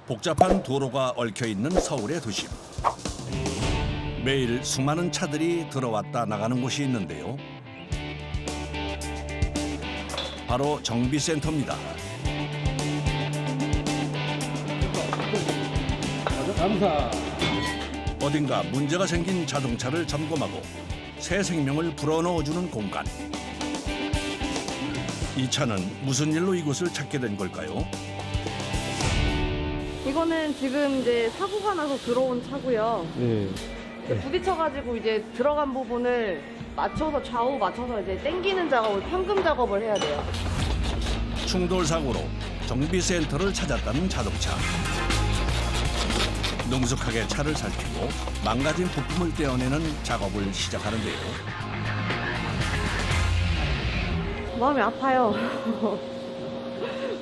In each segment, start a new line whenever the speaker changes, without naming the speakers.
복잡한 도로가 얽혀 있는 서울의 도심. 매일 수많은 차들이 들어왔다 나가는 곳이 있는데요. 바로 정비센터입니다.
감사.
어딘가 문제가 생긴 자동차를 점검하고 새 생명을 불어넣어주는 공간. 이 차는 무슨 일로 이곳을 찾게 된 걸까요?
이거는 지금 이제 사고가 나서 들어온 차고요.
네.
부딪혀가지고 이제 들어간 부분을 맞춰서 좌우 맞춰서 이제 당기는 작업을 판금 작업을 해야 돼요.
충돌 사고로 정비센터를 찾았다는 자동차. 능숙하게 차를 살피고 망가진 부품을 떼어내는 작업을 시작하는데요.
마음이 아파요.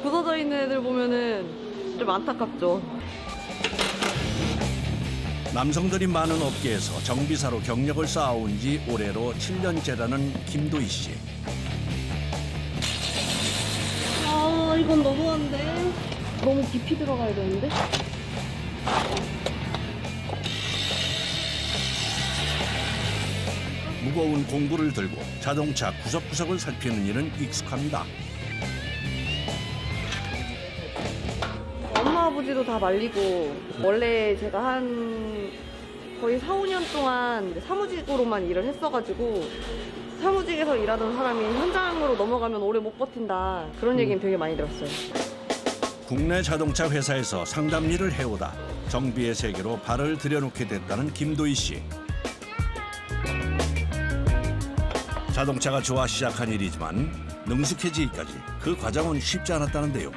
부서져 있는 애들 보면은 좀 안타깝죠.
남성들이 많은 업계에서 정비사로 경력을 쌓아온 지 올해로 7년째라는 김도희 씨.
아, 이건 너무한데? 너무 깊이 들어가야 되는데?
무거운 공구를 들고 자동차 구석구석을 살피는 일은 익숙합니다.
엄마 아버지도 다 말리고 원래 제가 한 거의 4, 5년 동안 사무직으로만 일을 했어가지고 사무직에서 일하던 사람이 현장으로 넘어가면 오래 못 버틴다 그런 얘기는 되게 많이 들었어요.
국내 자동차 회사에서 상담 일을 해오다 정비의 세계로 발을 들여놓게 됐다는 김도희 씨. 자동차가 좋아 시작한 일이지만 능숙해지기까지 그 과정은 쉽지 않았다는데요.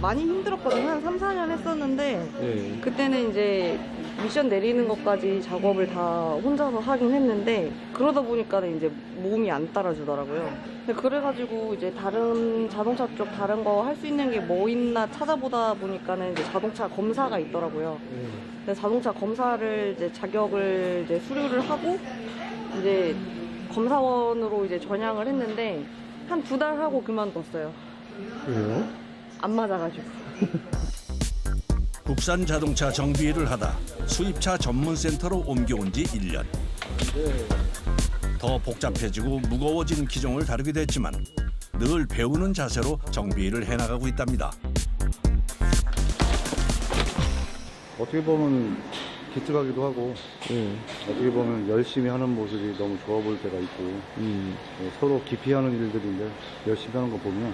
많이 힘들었거든요. 한 3, 4년 했었는데
네.
그때는 이제 미션 내리는 것까지 작업을 다 혼자서 하긴 했는데 그러다 보니까는 이제 몸이 안 따라주더라고요. 그래가지고 이제 다른 자동차 쪽 다른 거 할 수 있는 게 뭐 있나 찾아보다 보니까는 이제 자동차 검사가 있더라고요. 근데 자동차 검사를 이제 자격을 이제 수료를 하고 이제 검사원으로 이제 전향을 했는데 한 2달 하고 그만뒀어요.
왜요?
안 맞아가지고.
국산 자동차 정비 일을 하다 수입차 전문센터로 옮겨온 지 1년. 더 복잡해지고 무거워진 기종을 다루게 됐지만 늘 배우는 자세로 정비 일을 해나가고 있답니다.
어떻게 보면 기특하기도 하고
네.
어떻게 보면 열심히 하는 모습이 너무 좋아 보일 때가 있고 서로 기피하는 일들인데 열심히 하는 거 보면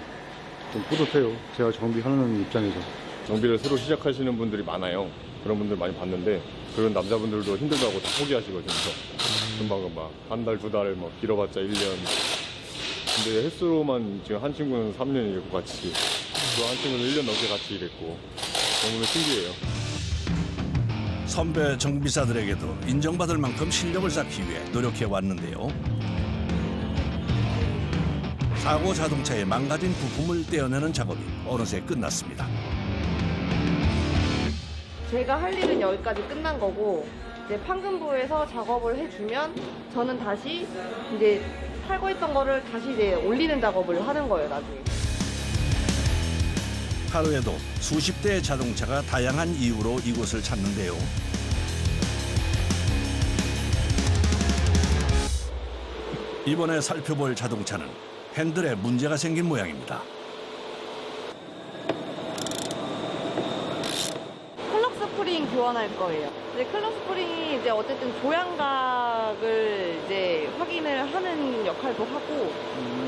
좀 뿌듯해요. 제가 정비하는 입장에서.
정비를 새로 시작하시는 분들이 많아요. 그런 분들 많이 봤는데 그런 남자분들도 힘들다고 다 포기하시거든요. 금방금방 한 달, 2달, 뭐 길어봤자 1년. 근데 횟수로만 지금 한 친구는 3년 일했고 같이 또 한 친구는 1년 넘게 같이 일했고 너무 신기해요.
선배 정비사들에게도 인정받을 만큼 실력을 쌓기 위해 노력해 왔는데요. 사고 자동차의 망가진 부품을 떼어내는 작업이 어느새 끝났습니다.
제가 할 일은 여기까지 끝난 거고 이제 판금부에서 작업을 해주면 저는 다시 이제 탈거 했던 거를 다시 이제 올리는 작업을 하는 거예요, 나중에.
하루에도 수십 대의 자동차가 다양한 이유로 이곳을 찾는데요. 이번에 살펴볼 자동차는 핸들에 문제가 생긴 모양입니다.
클럭 스프링 교환할 거예요. 이제 클럭 스프링이 이제 어쨌든 조향각을 이제 확인을 하는 역할도 하고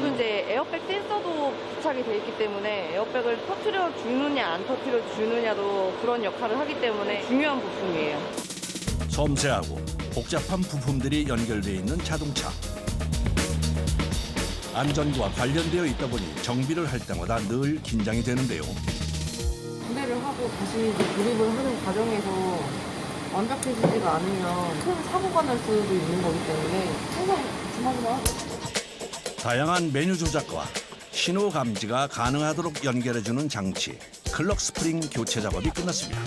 또 이제 에어백 센서도 부착이 돼 있기 때문에 에어백을 터트려 주느냐 안 터트려 주느냐도 그런 역할을 하기 때문에 중요한 부품이에요.
섬세하고 복잡한 부품들이 연결되어 있는 자동차. 안전과 관련되어 있다 보니 정비를 할 때마다 늘 긴장이 되는데요.
분해를 하고 다시 이제 조립을 하는 과정에서 완벽해지지가 않으면 큰 사고가 날 수도 있는 거기 때문에 항상 조심하기만 하고.
다양한 메뉴 조작과 신호 감지가 가능하도록 연결해주는 장치, 클럭 스프링 교체 작업이 끝났습니다.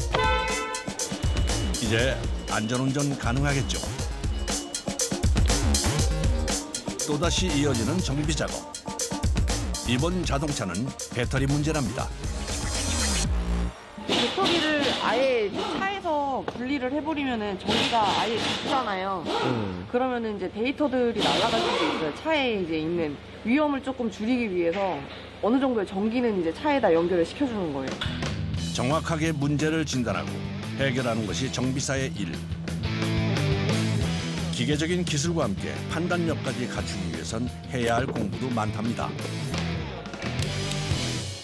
이제 안전운전 가능하겠죠. 또다시 이어지는 정비 작업. 이번 자동차는 배터리 문제랍니다.
배터리를 아예 이제 차에서 분리를 해버리면은 전기가 아예 죽잖아요. 그러면은 이제 데이터들이 날아갈 수도 있어요. 차에 이제 있는 위험을 조금 줄이기 위해서 어느 정도의 전기는 이제 차에다 연결을 시켜주는 거예요.
정확하게 문제를 진단하고 해결하는 것이 정비사의 일. 기계적인 기술과 함께 판단력까지 갖추기 위해선 해야 할 공부도 많답니다.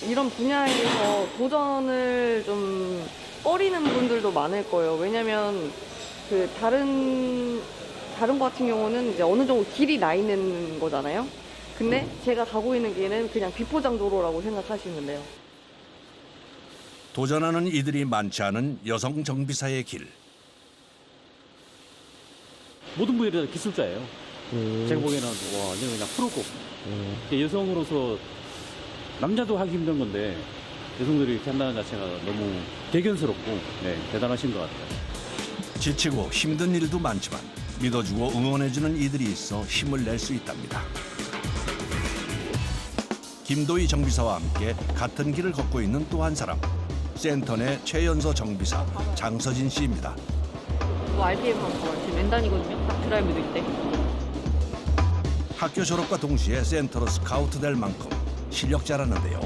이런 분야에 대해서 도전을 좀 꺼리는 분들도 많을 거예요. 왜냐면 그 다른 거 같은 경우는 이제 어느 정도 길이 나 있는 거잖아요. 근데 제가 가고 있는 길은 그냥 비포장 도로라고 생각하시면 돼요.
도전하는 이들이 많지 않은 여성 정비사의 길.
모든 분들이 다 기술자예요. 제가 보기에는 와, 이거 그냥 프로고. 여성으로서 남자도 하기 힘든 건데 여성들이 이렇게 한다는 자체가 너무 대견스럽고 대단하신 것 같아요.
지치고 힘든 일도 많지만 믿어주고 응원해주는 이들이 있어 힘을 낼 수 있답니다. 김도희 정비사와 함께 같은 길을 걷고 있는 또 한 사람. 센터 내 최연소 정비사 장서진 씨입니다.
RPM 한거 지금 왼단이거든요. 딱 드라이브도 있대.
학교 졸업과 동시에 센터로 스카우트 될 만큼 실력자라는데요.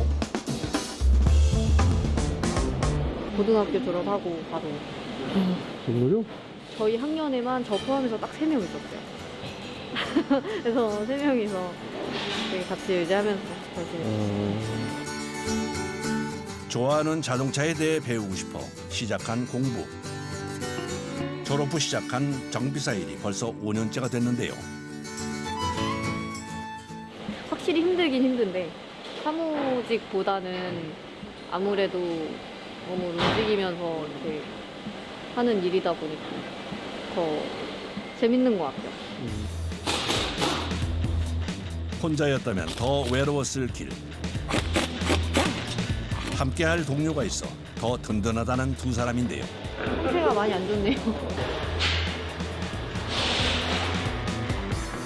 고등학교 졸업하고 바로.
정말요?
저희 학년에만 저 포함해서 딱 3명 있었어요. 그래서 3명이서 같이 의지하면서 열심히 했어요.
좋아하는 자동차에 대해 배우고 싶어 시작한 공부. 졸업 후 시작한 정비사 일이 벌써 5년째가 됐는데요.
확실히 힘들긴 힘든데 사무직보다는 아무래도 몸을 움직이면서 이렇게 하는 일이다 보니까 더 재밌는 것 같아요.
혼자였다면 더 외로웠을 길. 함께할 동료가 있어 더 든든하다는 두 사람인데요.
상태가 많이 안 좋네요.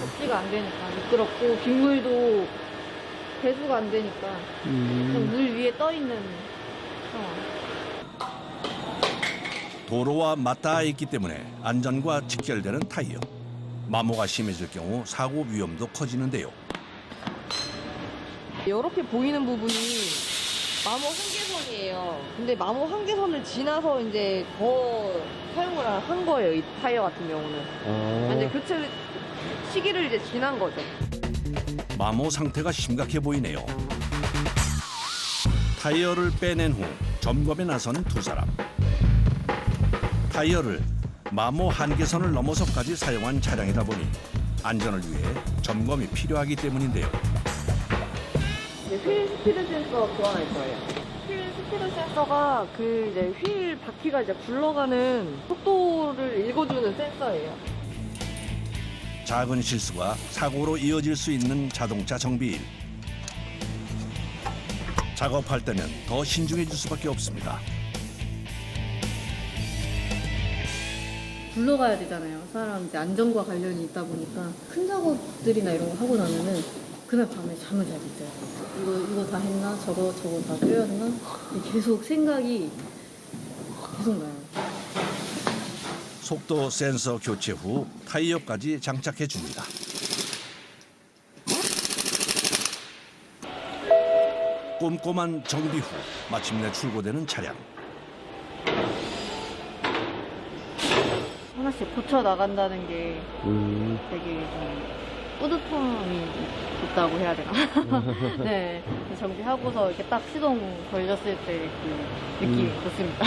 걷기가 안 되니까 미끄럽고 빗물도 배수가 안 되니까 그냥 물 위에 떠 있는 상황.
도로와 맞닿아 있기 때문에 안전과 직결되는 타이어. 마모가 심해질 경우 사고 위험도 커지는데요.
이렇게 보이는 부분이 마모 한계선이에요. 근데 마모 한계선을 지나서 이제 더 사용을 한 거예요. 이 타이어 같은 경우는. 이제 교체 시기를 이제 지난 거죠.
마모 상태가 심각해 보이네요. 타이어를 빼낸 후 점검에 나선 두 사람. 타이어를 마모 한계선을 넘어서까지 사용한 차량이다 보니 안전을 위해 점검이 필요하기 때문인데요.
휠 스피드 센서 교환할 거예요. 휠 스피드 센서가 그 이제 휠 바퀴가 이제 굴러가는 속도를 읽어주는 센서예요.
작은 실수가 사고로 이어질 수 있는 자동차 정비일. 작업할 때면 더 신중해질 수밖에 없습니다.
굴러가야 되잖아요. 사람 이제 안전과 관련이 있다 보니까 큰 작업들이나 이런 거 하고 나면은 그날 밤에 잠을 잘 못 자요. 이거 다 했나? 저거 다 떼었나? 계속 생각이 계속 나요.
속도 센서 교체 후 타이어까지 장착해 줍니다. 꼼꼼한 정비 후 마침내 출고되는 차량.
하나씩 고쳐 나간다는 게 되게 좀 뿌듯함이 있다고 해야 되나? 네, 정비하고서 이렇게 딱 시동 걸렸을 때 그 느낌이 좋습니다.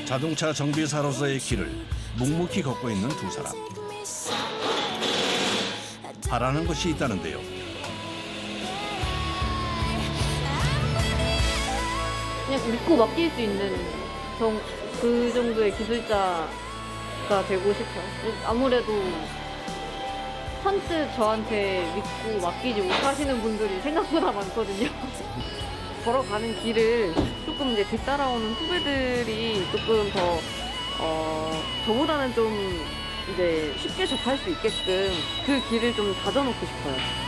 자동차 정비사로서의 길을 묵묵히 걷고 있는 두 사람. 바라는 것이 있다는데요.
그냥 믿고 맡길 수 있는 그 정도의 기술자가 되고 싶어요. 아무래도 선뜻 저한테 믿고 맡기지 못하시는 분들이 생각보다 많거든요.
걸어가는 길을 조금 이제 뒤따라오는 후배들이 조금 더 저보다는 좀 이제 쉽게 접할 수 있게끔 그 길을 좀 다져놓고 싶어요.